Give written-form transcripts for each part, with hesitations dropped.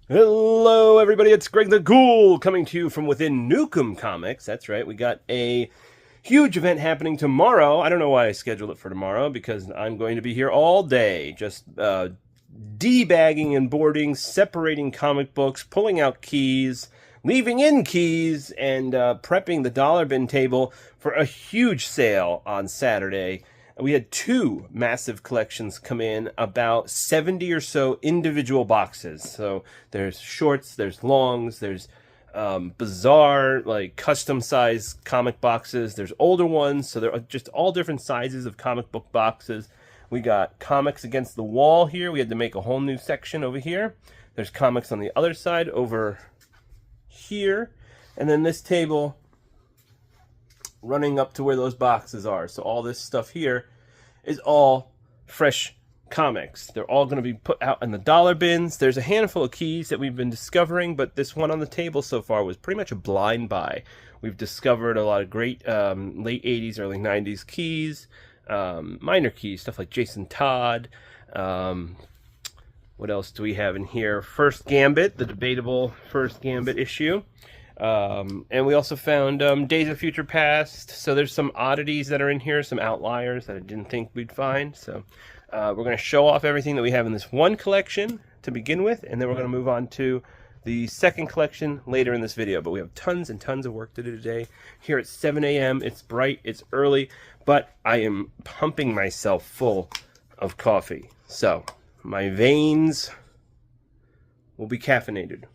Hello, everybody. It's Greg the Ghoul coming to you from within Nukem Comics. That's right. We got a huge event happening tomorrow. I don't know why I scheduled it for tomorrow because I'm going to be here all day, just debagging and boarding, separating comic books, pulling out keys, leaving in keys, and prepping the dollar bin table for a huge sale on Saturday. We had two massive collections come in, about 70 or so individual boxes. So there's shorts, there's longs, there's bizarre, like custom size comic boxes. There's older ones, so there are just all different sizes of comic book boxes. We got comics against the wall here. We had to make a whole new section over here. There's comics on the other side over here. And then this table running up to where those boxes are. So all this stuff here is all fresh comics. They're all going to be put out in the dollar bins. There's a handful of keys that we've been discovering, but this one on the table so far was pretty much a blind buy. We've discovered a lot of great late 80s, early 90s keys, minor keys, stuff like Jason Todd. What else do we have in here? First Gambit, the debatable First Gambit issue. And we also found Days of Future Past. So there's some oddities that are in here, some outliers that I didn't think we'd find. So we're going to show off everything that we have in this one collection to begin with, and then we're going to move on to the second collection later in this video. But we have tons and tons of work to do today. Here at 7 a.m. It's bright, it's early, but I am pumping myself full of coffee. So my veins will be caffeinated.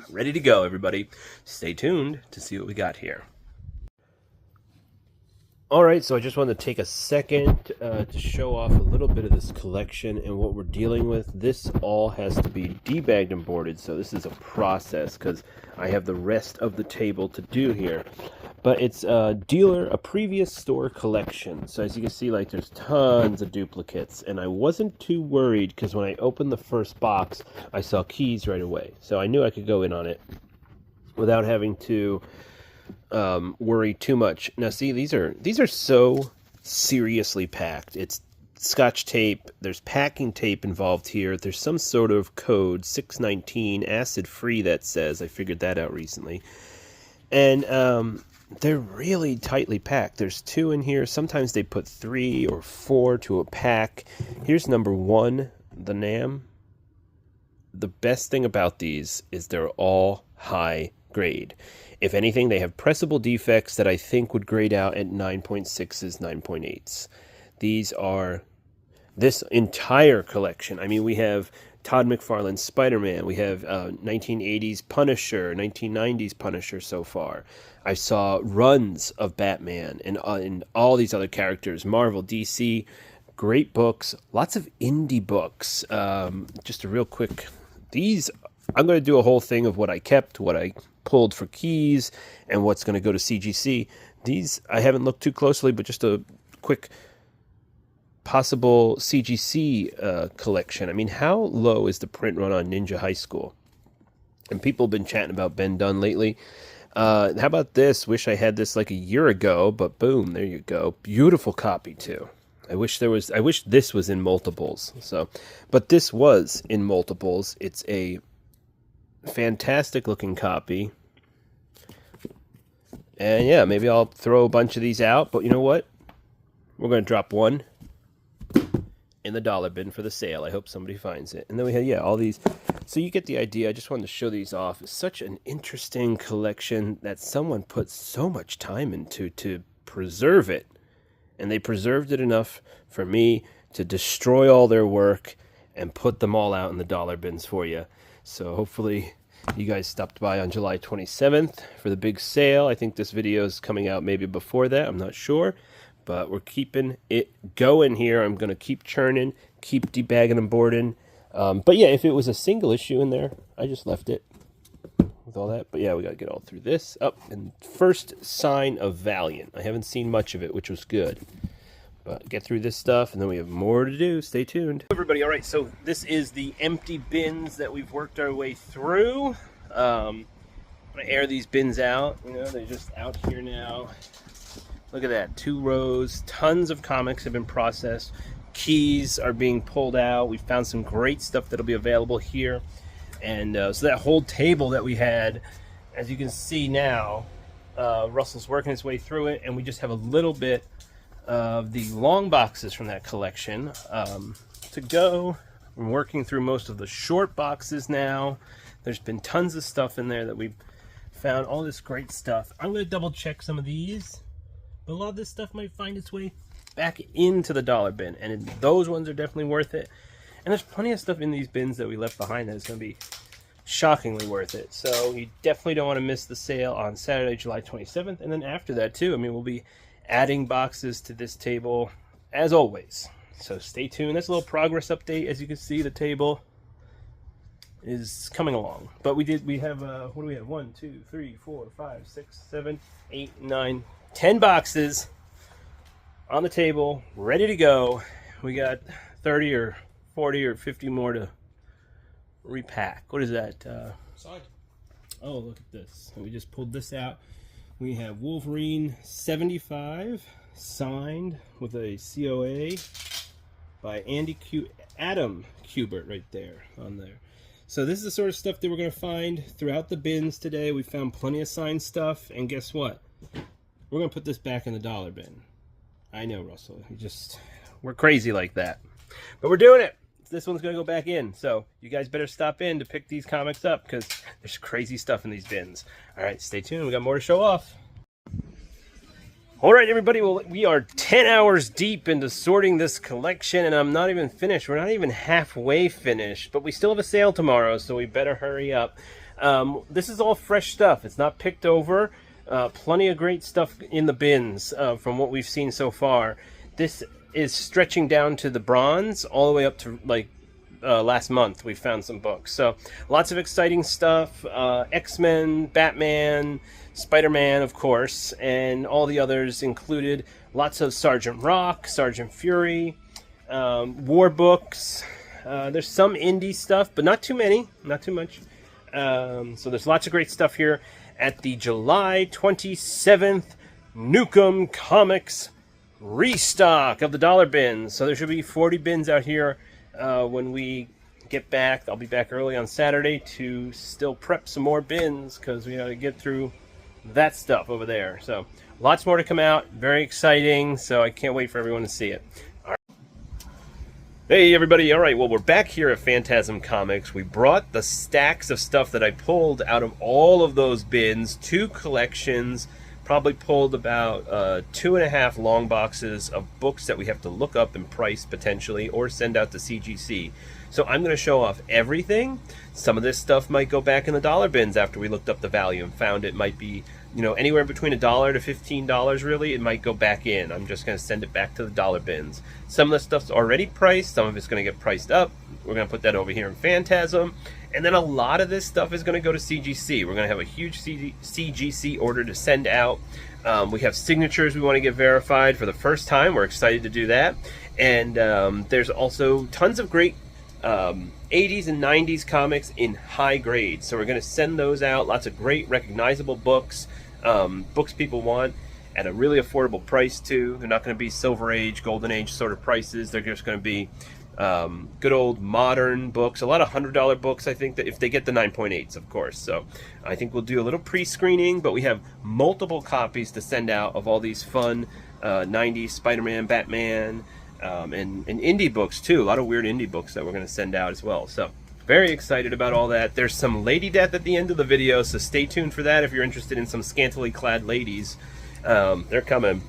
Ready to go, everybody. Stay tuned to see what we got here. Alright, so I just wanted to take a second to show off a little bit of this collection and what we're dealing with. This all has to be debagged and boarded, so this is a process because I have the rest of the table to do here. But it's a previous store collection. So as you can see, like, there's tons of duplicates. And I wasn't too worried because when I opened the first box, I saw keys right away. So I knew I could go in on it without having to worry too much. Now see, these are so seriously packed. It's Scotch tape, there's packing tape involved here, there's some sort of code 619 acid free that says. I figured that out recently. And they're really tightly packed. There's 2 in here. Sometimes they put 3 or 4 to a pack. Here's number 1, the NAM. The best thing about these is they're all high grade. If anything, they have pressable defects that I think would grade out at 9.6s, 9.8s. These are this entire collection. I mean, we have Todd McFarlane's Spider-Man. We have 1980s Punisher, 1990s Punisher so far. I saw runs of Batman and all these other characters, Marvel, DC, great books, lots of indie books. Just a real quick, I'm going to do a whole thing of what I kept, what I pulled for keys, and what's going to go to CGC. These, I haven't looked too closely, but just a quick possible CGC collection. I mean, how low is the print run on Ninja High School? And people have been chatting about Ben Dunn lately. How about this? Wish I had this like a year ago, but boom, there you go. Beautiful copy too. I wish this was in multiples. So, but this was in multiples. It's a fantastic looking copy. And yeah, maybe I'll throw a bunch of these out, but you know what? We're going to drop one in the dollar bin for the sale. I hope somebody finds it. And then we have, yeah, all these. So you get the idea. I just wanted to show these off. It's such an interesting collection that someone put so much time into to preserve it. And they preserved it enough for me to destroy all their work and put them all out in the dollar bins for you. So hopefully you guys stopped by on July 27th for the big sale. I think this video is coming out maybe before that. I'm not sure. But we're keeping it going here. I'm going to keep churning, keep debagging and boarding. But yeah, if it was a single issue in there, I just left it with all that. But yeah, we got to get all through this. And first sign of Valiant. I haven't seen much of it, which was good. But get through this stuff, and then we have more to do. Stay tuned. Everybody, all right, so this is the empty bins that we've worked our way through. I'm going to air these bins out. You know, they're just out here now. Look at that, 2 rows, tons of comics have been processed. keys are being pulled out. We found some great stuff that'll be available here. And so that whole table that we had, as you can see now, Russell's working his way through it, and we just have a little bit of the long boxes from that collection to go. I'm working through most of the short boxes now. There's been tons of stuff in there that we've found, all this great stuff. I'm going to double check some of these, but a lot of this stuff might find its way back into the dollar bin, and those ones are definitely worth it. And there's plenty of stuff in these bins that we left behind that is going to be shockingly worth it. So you definitely don't want to miss the sale on Saturday, July 27th, and then after that too. I mean, we'll be adding boxes to this table as always. So stay tuned. That's a little progress update. As you can see, the table is coming along. But we have what do we have? 1, 2, 3, 4, 5, 6, 7, 8, 9, 10 boxes on the table, ready to go. We got 30 or 40 or 50 more to repack. What is that? Side. Oh, look at this. We just pulled this out. We have Wolverine 75 signed with a COA by Adam Kubert right there on there. So this is the sort of stuff that we're going to find throughout the bins today. We found plenty of signed stuff, and guess what? We're going to put this back in the dollar bin. I know, Russell. We're crazy like that. But we're doing it. This one's going to go back in. So you guys better stop in to pick these comics up because there's crazy stuff in these bins. All right, stay tuned. We got more to show off. All right, everybody. Well, we are 10 hours deep into sorting this collection, and I'm not even finished. We're not even halfway finished, but we still have a sale tomorrow, so we better hurry up. This is all fresh stuff. It's not picked over. Plenty of great stuff in the bins from what we've seen so far. This is stretching down to the bronze all the way up to like last month. We found some books, so lots of exciting stuff. X-Men, Batman, Spider-Man, of course, and all the others included. Lots of Sergeant Rock, Sergeant Fury, war books. There's some indie stuff, but not too many, not too much. So there's lots of great stuff here at the July 27th Nukem Comics restock of the dollar bins. So there should be 40 bins out here when we get back. I'll be back early on Saturday to still prep some more bins because we got to get through that stuff over there. So lots more to come out. Very exciting. So I can't wait for everyone to see it. All right. Hey everybody. All right, well, we're back here at Phantasm Comics. We brought the stacks of stuff that I pulled out of all of those bins, 2 collections. Probably pulled about 2.5 long boxes of books that we have to look up and price potentially or send out to CGC. So I'm going to show off everything. Some of this stuff might go back in the dollar bins after we looked up the value and found it might be, you know, anywhere between $1 to $15 really. It might go back in. I'm just going to send it back to the dollar bins. Some of the stuff's already priced. Some of it's going to get priced up. We're going to put that over here in Phantasm. And then a lot of this stuff is going to go to CGC. We're going to have a huge CGC order to send out. We have signatures we want to get verified for the first time. We're excited to do that. And there's also tons of great 80s and 90s comics in high grade. So we're going to send those out. Lots of great recognizable books, books people want at a really affordable price too. They're not going to be Silver Age, Golden Age sort of prices. They're just going to be good old modern books, a lot of $100 books, I think, that if they get the 9.8s, of course. So I think we'll do a little pre-screening, but we have multiple copies to send out of all these fun 90s Spider-Man, Batman, and indie books too. A lot of weird indie books that we're going to send out as well. So very excited about all that. There's some lady death at the end of the video, so stay tuned for that if you're interested in some scantily clad ladies. They're coming.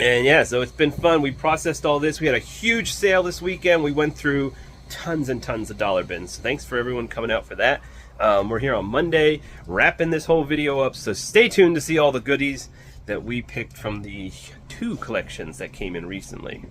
And yeah, so it's been fun. We processed all this. We had a huge sale this weekend. We went through tons and tons of dollar bins. So thanks for everyone coming out for that. We're here on Monday, wrapping this whole video up. So stay tuned to see all the goodies that we picked from the 2 collections that came in recently.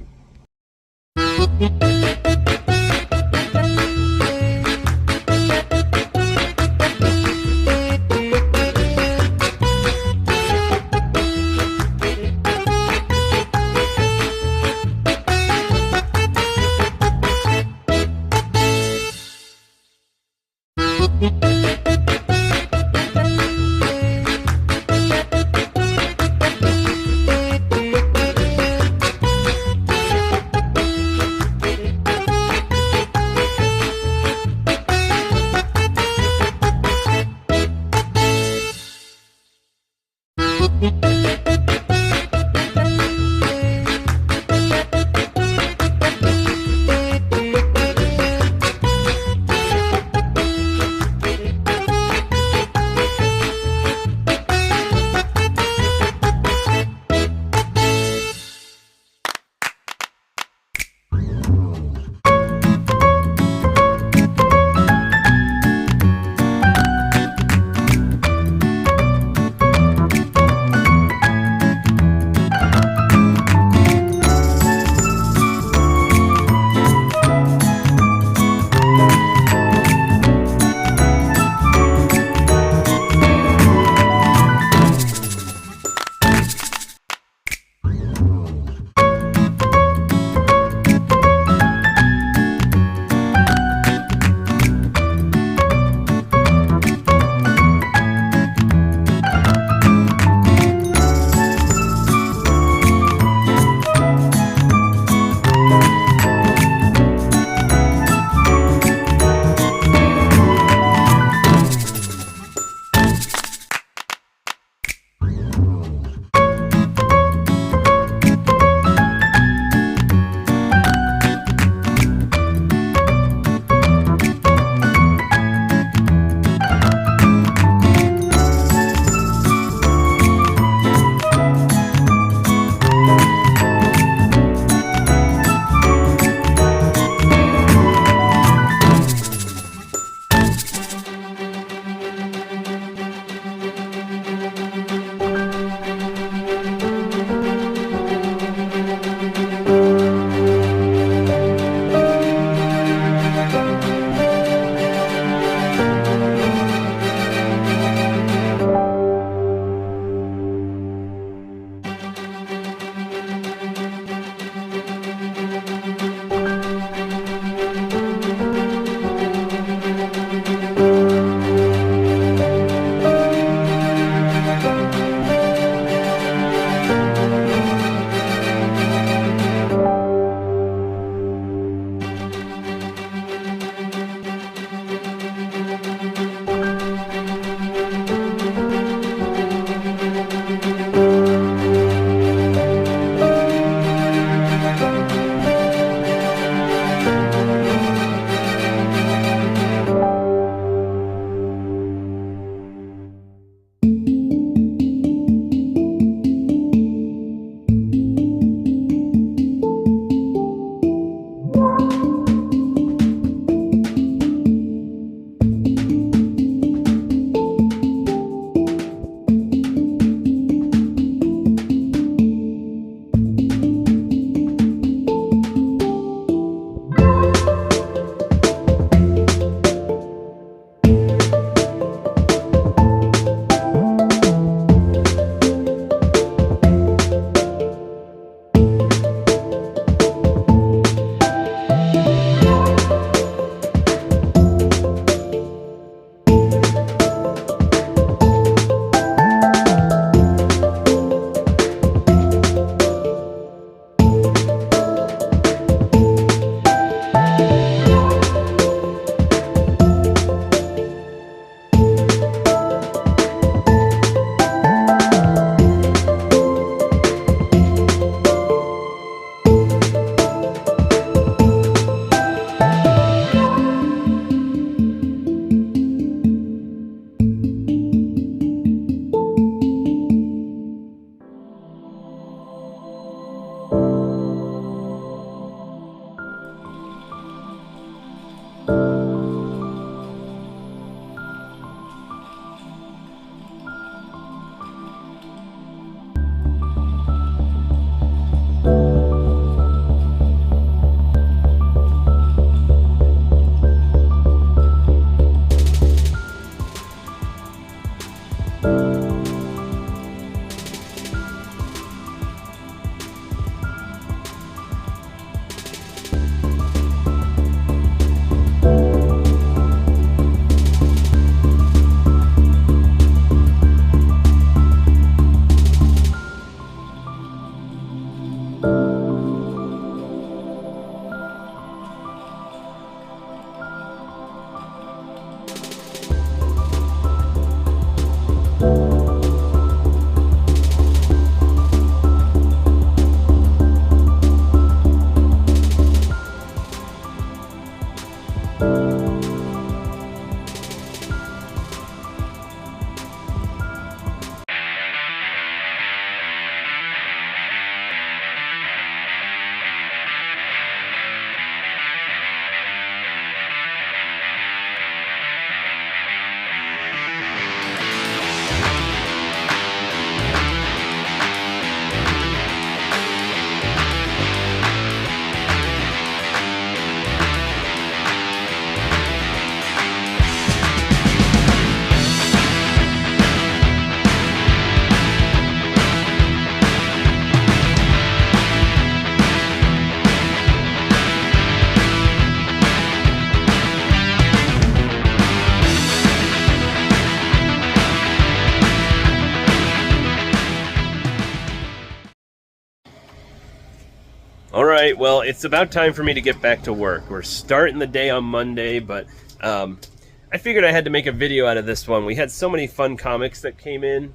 All right, well, it's about time for me to get back to work. We're starting the day on Monday, but I figured I had to make a video out of this one. We had so many fun comics that came in,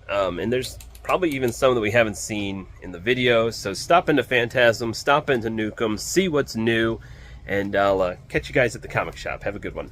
and there's probably even some that we haven't seen in the video. So stop into Phantasm, stop into Nukem, see what's new, and I'll catch you guys at the comic shop. Have a good one.